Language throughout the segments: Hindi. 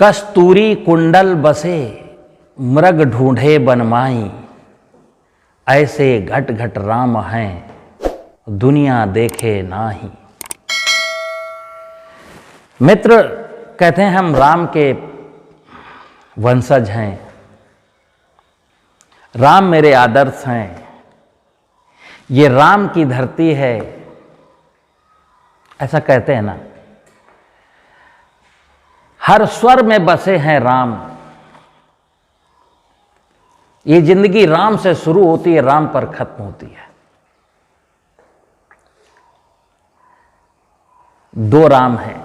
कस्तूरी कुंडल बसे मृग ढूंढे बनमाई, ऐसे घट घट राम हैं दुनिया देखे नाही। मित्र कहते हैं हम राम के वंशज हैं, राम मेरे आदर्श हैं, ये राम की धरती है, ऐसा कहते हैं ना। हर स्वर में बसे हैं राम, ये जिंदगी राम से शुरू होती है, राम पर खत्म होती है। दो राम हैं,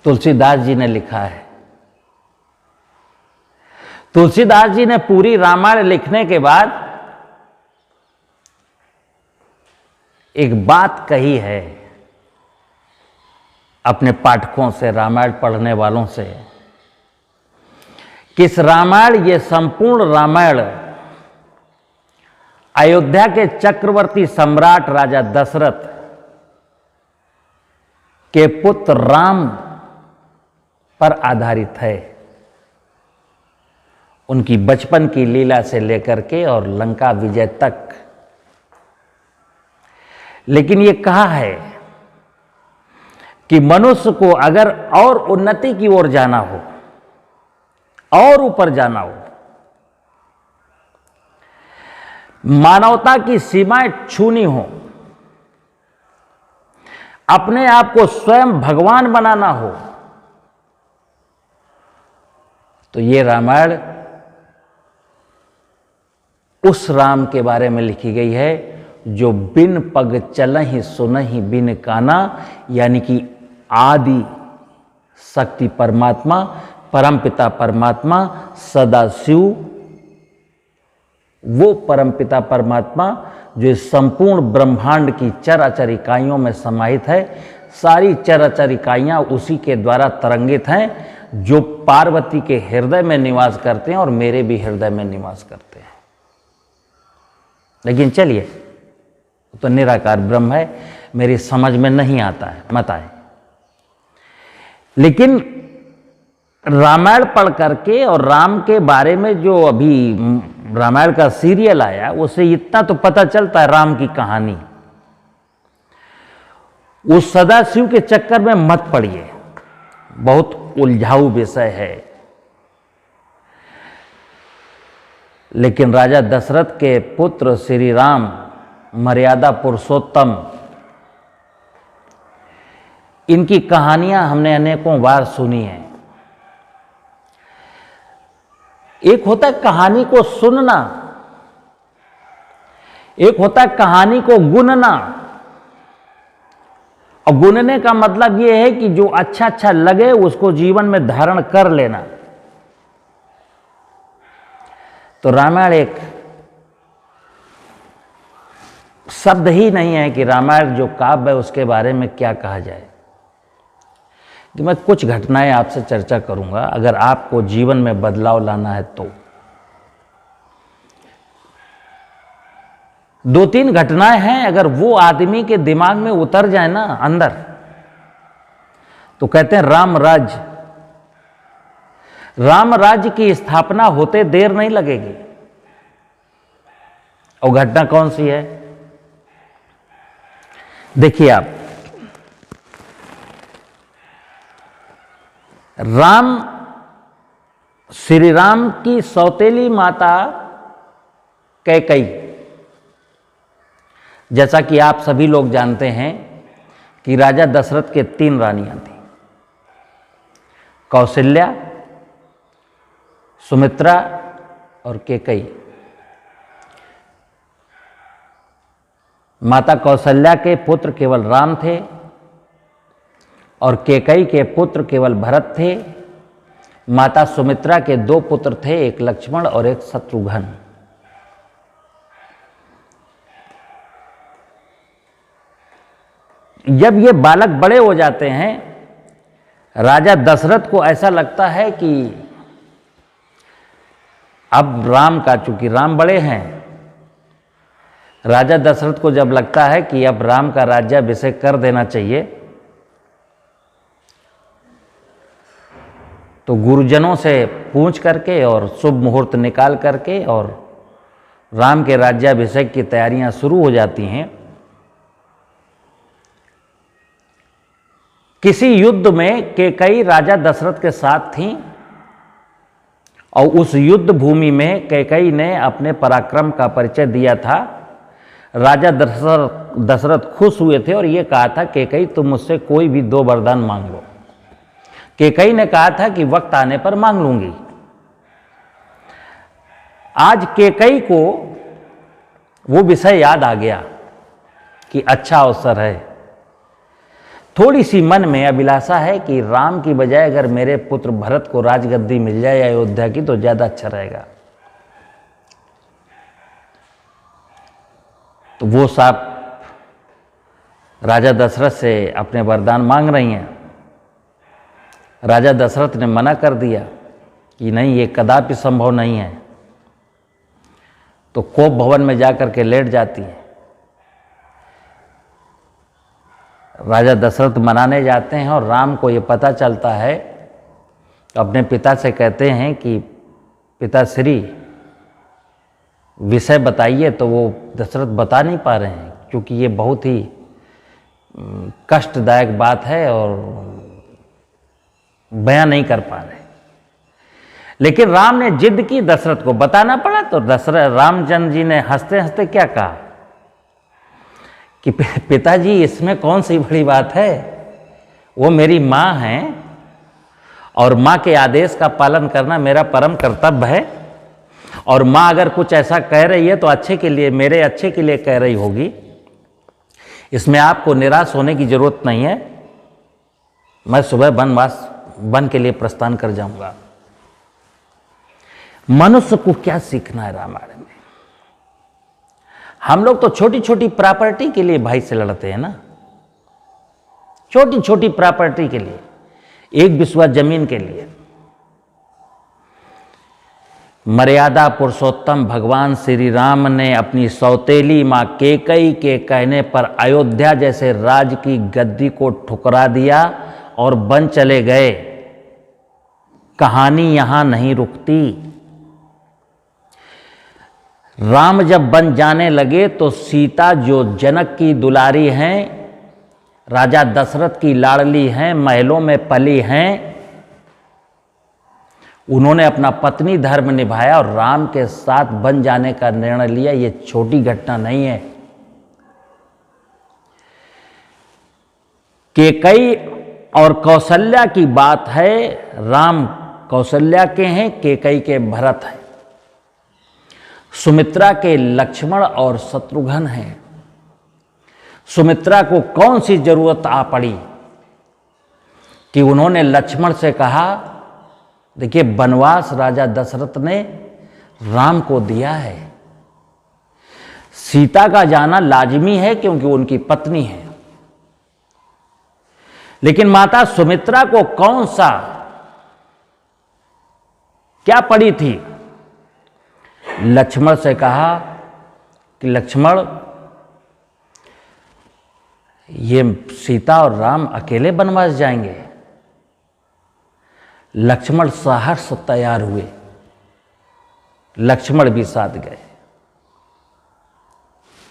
तुलसीदास जी ने लिखा है। तुलसीदास जी ने पूरी रामायण लिखने के बाद एक बात कही है अपने पाठकों से, रामायण पढ़ने वालों से, कि इस रामायण, ये संपूर्ण रामायण अयोध्या के चक्रवर्ती सम्राट राजा दशरथ के पुत्र राम पर आधारित है। उनकी बचपन की लीला से लेकर के और लंका विजय तक। लेकिन ये कहा है कि मनुष्य को अगर और उन्नति की ओर जाना हो, और ऊपर जाना हो, मानवता की सीमाएं छूनी हो, अपने आप को स्वयं भगवान बनाना हो, तो ये रामायण उस राम के बारे में लिखी गई है जो बिन पग चलहि सुनहि बिन काना, यानी कि आदि शक्ति परमात्मा, परमपिता परमात्मा, सदाशिव, वो परमपिता परमात्मा जो इस संपूर्ण ब्रह्मांड की चराचर इकाइयों में समाहित है। सारी चराचर इकाइयां उसी के द्वारा तरंगित हैं, जो पार्वती के हृदय में निवास करते हैं और मेरे भी हृदय में निवास करते हैं। लेकिन चलिए, तो निराकार ब्रह्म है, मेरी समझ में नहीं आता है, मत आए। लेकिन रामायण पढ़ करके और राम के बारे में जो अभी रामायण का सीरियल आया, उससे इतना तो पता चलता है राम की कहानी। उस सदाशिव के चक्कर में मत पड़िए, बहुत उलझाऊ विषय है। लेकिन राजा दशरथ के पुत्र श्री राम, मर्यादा पुरुषोत्तम, इनकी कहानियां हमने अनेकों बार सुनी हैं। एक होता है कहानी को सुनना, एक होता है कहानी को गुनना। और गुनने का मतलब यह है कि जो अच्छा अच्छा लगे उसको जीवन में धारण कर लेना। तो रामायण एक शब्द ही नहीं है कि रामायण जो काव्य है उसके बारे में क्या कहा जाए। कि मैं कुछ घटनाएं आपसे चर्चा करूंगा, अगर आपको जीवन में बदलाव लाना है तो। दो तीन घटनाएं हैं, अगर वो आदमी के दिमाग में उतर जाए ना अंदर, तो कहते हैं राम राज्य। राम राज्य की स्थापना होते देर नहीं लगेगी। और घटना कौन सी है? देखिए आप, राम, श्री राम की सौतेली माता कैकई, जैसा कि आप सभी लोग जानते हैं कि राजा दशरथ के 3 रानियां थीं, कौशल्या, सुमित्रा और कैकई। माता कौशल्या के पुत्र केवल राम थे और कैकई के पुत्र केवल भरत थे। माता सुमित्रा के 2 पुत्र थे, एक लक्ष्मण और एक शत्रुघ्न। जब ये बालक बड़े हो जाते हैं, राजा दशरथ को ऐसा लगता है कि अब राम का, चूंकि राम बड़े हैं, राजा दशरथ को जब लगता है कि अब राम का राज्याभिषेक कर देना चाहिए, तो गुरुजनों से पूछ करके और शुभ मुहूर्त निकाल करके और राम के राज्याभिषेक की तैयारियां शुरू हो जाती हैं। किसी युद्ध में कैकेयी राजा दशरथ के साथ थीं और उस युद्ध भूमि में कैकेयी ने अपने पराक्रम का परिचय दिया था। राजा दशरथ खुश हुए थे और ये कहा था कैकेयी तुम मुझसे कोई भी 2 वरदान मांग लो। कैकेयी ने कहा था कि वक्त आने पर मांग लूंगी। आज कैकेयी को वो विषय याद आ गया कि अच्छा अवसर है, थोड़ी सी मन में अभिलाषा है कि राम की बजाय अगर मेरे पुत्र भरत को राजगद्दी मिल जाए अयोध्या की तो ज्यादा अच्छा रहेगा। तो वो साहब राजा दशरथ से अपने वरदान मांग रही हैं। राजा दशरथ ने मना कर दिया कि नहीं, ये कदापि संभव नहीं है। तो कोप भवन में जाकर के लेट जाती है। राजा दशरथ मनाने जाते हैं और राम को ये पता चलता है, अपने पिता से कहते हैं कि पिताश्री विषय बताइए। तो वो दशरथ बता नहीं पा रहे हैं क्योंकि ये बहुत ही कष्टदायक बात है और बयां नहीं कर पा रहे। लेकिन राम ने जिद की, दशरथ को बताना पड़ा। तो दशरथ रामचंद्र जी ने हंसते हंसते क्या कहा कि पिताजी इसमें कौन सी बड़ी बात है, वो मेरी माँ हैं और माँ के आदेश का पालन करना मेरा परम कर्तव्य है। और माँ अगर कुछ ऐसा कह रही है तो अच्छे के लिए, मेरे अच्छे के लिए कह रही होगी। इसमें आपको निराश होने की जरूरत नहीं है। मैं सुबह वन के लिए प्रस्थान कर जाऊंगा। मनुष्य को क्या सीखना है रामायण में? हम लोग तो छोटी छोटी प्रॉपर्टी के लिए भाई से लड़ते हैं ना, छोटी छोटी प्रॉपर्टी के लिए, 1 बिस्वा जमीन के लिए। मर्यादा पुरुषोत्तम भगवान श्री राम ने अपनी सौतेली मां कैकेयी के कहने पर अयोध्या जैसे राज की गद्दी को ठुकरा दिया और वन चले गए। कहानी यहां नहीं रुकती। राम जब वन जाने लगे तो सीता, जो जनक की दुलारी हैं, राजा दशरथ की लाडली हैं, महलों में पली हैं, उन्होंने अपना पत्नी धर्म निभाया और राम के साथ वन जाने का निर्णय लिया। ये छोटी घटना नहीं है। कैकेयी और कौशल्या की बात है। राम कौशल्या के हैं, कैकेयी के भरत हैं। सुमित्रा के लक्ष्मण और शत्रुघ्न हैं। सुमित्रा को कौन सी जरूरत आ पड़ी कि उन्होंने लक्ष्मण से कहा, देखिए वनवास राजा दशरथ ने राम को दिया है, सीता का जाना लाजमी है क्योंकि उनकी पत्नी है। लेकिन माता सुमित्रा को कौन सा क्या पड़ी थी? लक्ष्मण से कहा कि लक्ष्मण, ये सीता और राम अकेले वनवास जाएंगे। लक्ष्मण सहर्ष तैयार हुए, लक्ष्मण भी साथ गए,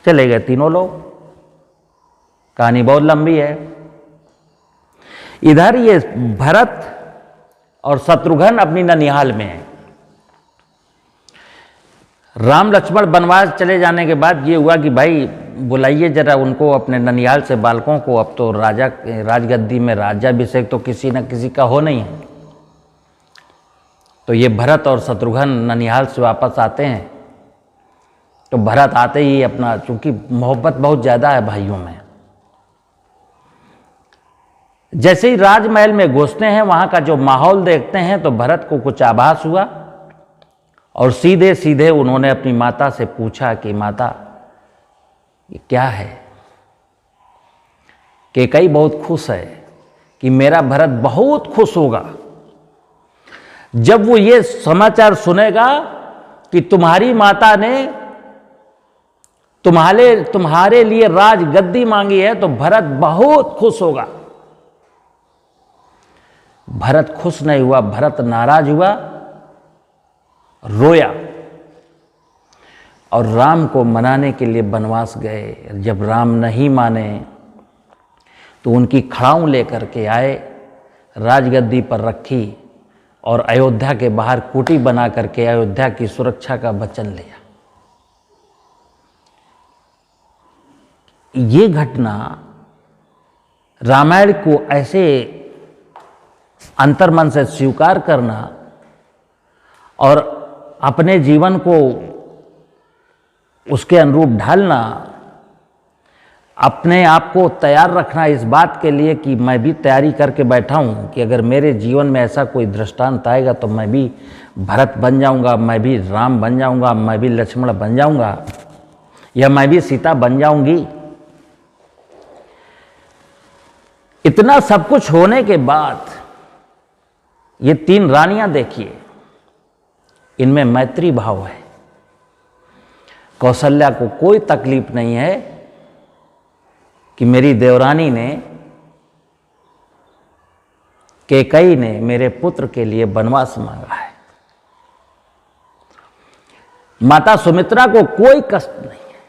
चले गए तीनों लोग। कहानी बहुत लंबी है। इधर ये भरत और शत्रुघ्न अपनी ननिहाल में है। राम लक्ष्मण वनवास चले जाने के बाद ये हुआ कि भाई बुलाइए जरा उनको अपने ननिहाल से, बालकों को। अब तो राजगद्दी में राज्याभिषेक तो किसी न किसी का हो नहीं है। तो ये भरत और शत्रुघ्न ननिहाल से वापस आते हैं। तो भरत आते ही अपना, चूंकि मोहब्बत बहुत ज़्यादा है भाइयों में, जैसे ही राजमहल में घुसते हैं, वहाँ का जो माहौल देखते हैं तो भरत को कुछ आभास हुआ और सीधे सीधे उन्होंने अपनी माता से पूछा कि माता ये क्या है? कैकेयी बहुत खुश है कि मेरा भरत बहुत खुश होगा जब वो ये समाचार सुनेगा कि तुम्हारी माता ने तुम्हारे लिए राजगद्दी मांगी है, तो भरत बहुत खुश होगा। भरत खुश नहीं हुआ, भरत नाराज हुआ, रोया और राम को मनाने के लिए वनवास गए। जब राम नहीं माने तो उनकी खड़ाऊं लेकर के आए, राजगद्दी पर रखी और अयोध्या के बाहर कुटी बना करके अयोध्या की सुरक्षा का वचन लिया। ये घटना रामायण को ऐसे अंतर्मन से स्वीकार करना और अपने जीवन को उसके अनुरूप ढालना, अपने आप को तैयार रखना इस बात के लिए कि मैं भी तैयारी करके बैठा हूँ कि अगर मेरे जीवन में ऐसा कोई दृष्टांत आएगा तो मैं भी भरत बन जाऊँगा, मैं भी राम बन जाऊँगा, मैं भी लक्ष्मण बन जाऊँगा, या मैं भी सीता बन जाऊँगी। इतना सब कुछ होने के बाद ये 3 रानियां देखिए, इनमें मैत्री भाव है। कौशल्या को कोई तकलीफ नहीं है कि मेरी देवरानी ने, कैकेयी ने मेरे पुत्र के लिए वनवास मांगा है। माता सुमित्रा को कोई कष्ट नहीं है।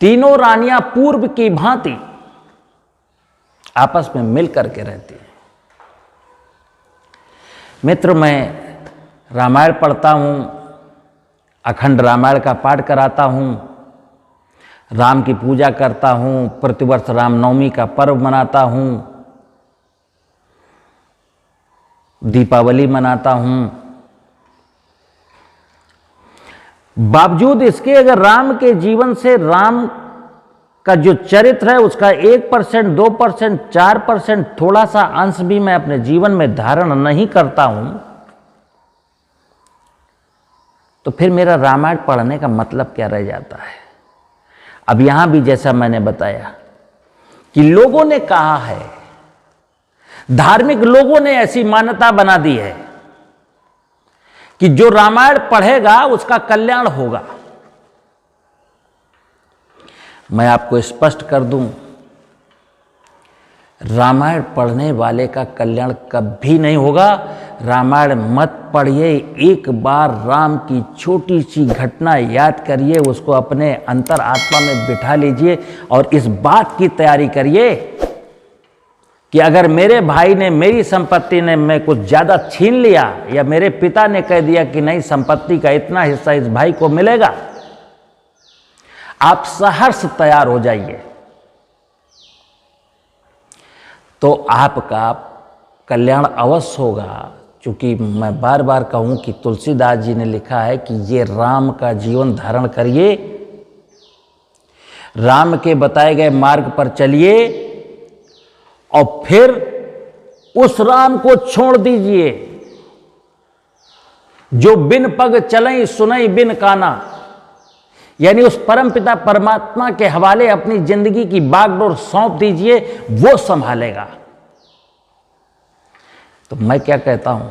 तीनों रानियां पूर्व की भांति आपस में मिल करके रहती हैं। मित्र, मैं रामायण पढ़ता हूं, अखंड रामायण का पाठ कराता हूं, राम की पूजा करता हूं, प्रतिवर्ष रामनवमी का पर्व मनाता हूं, दीपावली मनाता हूं। बावजूद इसके अगर राम के जीवन से, राम का जो चरित्र है उसका 1%, 2%, 4% थोड़ा सा अंश भी मैं अपने जीवन में धारण नहीं करता हूं, तो फिर मेरा रामायण पढ़ने का मतलब क्या रह जाता है। अब यहां भी जैसा मैंने बताया कि लोगों ने कहा है, धार्मिक लोगों ने ऐसी मान्यता बना दी है कि जो रामायण पढ़ेगा उसका कल्याण होगा। मैं आपको स्पष्ट कर दूं, रामायण पढ़ने वाले का कल्याण कभी नहीं होगा। रामायण मत पढ़िए, एक बार राम की छोटी सी घटना याद करिए, उसको अपने अंतर आत्मा में बिठा लीजिए और इस बात की तैयारी करिए कि अगर मेरे भाई ने, मेरी संपत्ति ने मैं कुछ ज़्यादा छीन लिया, या मेरे पिता ने कह दिया कि नहीं संपत्ति का इतना हिस्सा इस भाई को मिलेगा, आप सहर्ष तैयार हो जाइए, तो आपका कल्याण अवश्य होगा। क्योंकि मैं बार बार कहूं कि तुलसीदास जी ने लिखा है कि ये राम का जीवन धारण करिए, राम के बताए गए मार्ग पर चलिए और फिर उस राम को छोड़ दीजिए जो बिन पग चलई सुनई बिन काना, यानी उस परमपिता परमात्मा के हवाले अपनी जिंदगी की बागडोर सौंप दीजिए, वो संभालेगा। तो मैं क्या कहता हूं,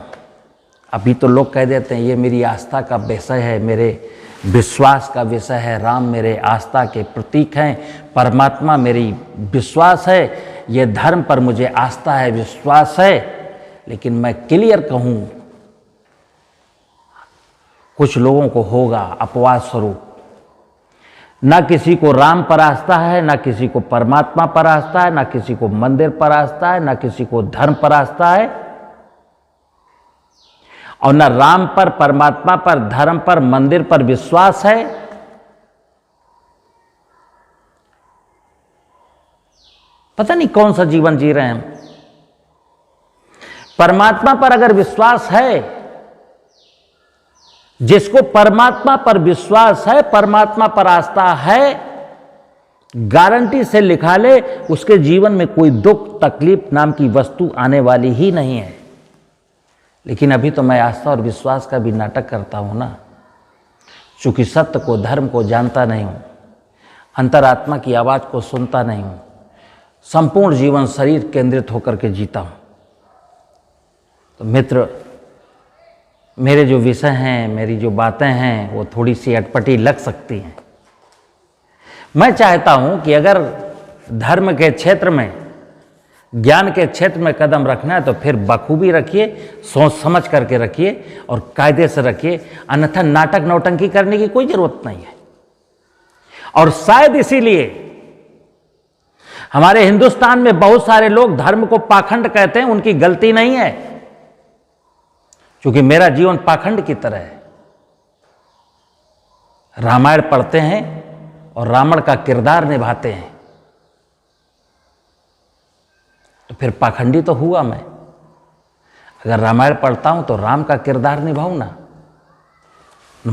अभी तो लोग कह देते हैं ये मेरी आस्था का विषय है, मेरे विश्वास का विषय है, राम मेरे आस्था के प्रतीक हैं, परमात्मा मेरी विश्वास है, ये धर्म पर मुझे आस्था है, विश्वास है। लेकिन मैं क्लियर कहूं, कुछ लोगों को होगा अपवाद स्वरूप, ना किसी को राम पर आस्था है, ना किसी को परमात्मा पर आस्था है, ना किसी को मंदिर पर आस्था है, ना किसी को धर्म पर आस्था है, और ना राम पर, परमात्मा पर, धर्म पर, मंदिर पर विश्वास है। पता नहीं कौन सा जीवन जी रहे हैं। परमात्मा पर अगर विश्वास है, जिसको परमात्मा पर विश्वास है, परमात्मा पर आस्था है, गारंटी से लिखा ले उसके जीवन में कोई दुख तकलीफ नाम की वस्तु आने वाली ही नहीं है। लेकिन अभी तो मैं आस्था और विश्वास का भी नाटक करता हूं ना, चूंकि सत्य को, धर्म को जानता नहीं हूं, अंतरात्मा की आवाज को सुनता नहीं हूं, संपूर्ण जीवन शरीर केंद्रित होकर के जीता हूं। तो मित्र, मेरे जो विषय हैं, मेरी जो बातें हैं, वो थोड़ी सी अटपटी लग सकती हैं। मैं चाहता हूं कि अगर धर्म के क्षेत्र में ज्ञान के क्षेत्र में कदम रखना है तो फिर बखूबी रखिए, सोच समझ करके रखिए और कायदे से रखिए, अन्यथा नाटक नौटंकी करने की कोई जरूरत नहीं है। और शायद इसीलिए हमारे हिंदुस्तान में बहुत सारे लोग धर्म को पाखंड कहते हैं। उनकी गलती नहीं है, क्योंकि मेरा जीवन पाखंड की तरह है। रामायण पढ़ते हैं और रावण का किरदार निभाते हैं, तो फिर पाखंडी तो हुआ मैं। अगर रामायण पढ़ता हूं तो राम का किरदार निभाऊं ना।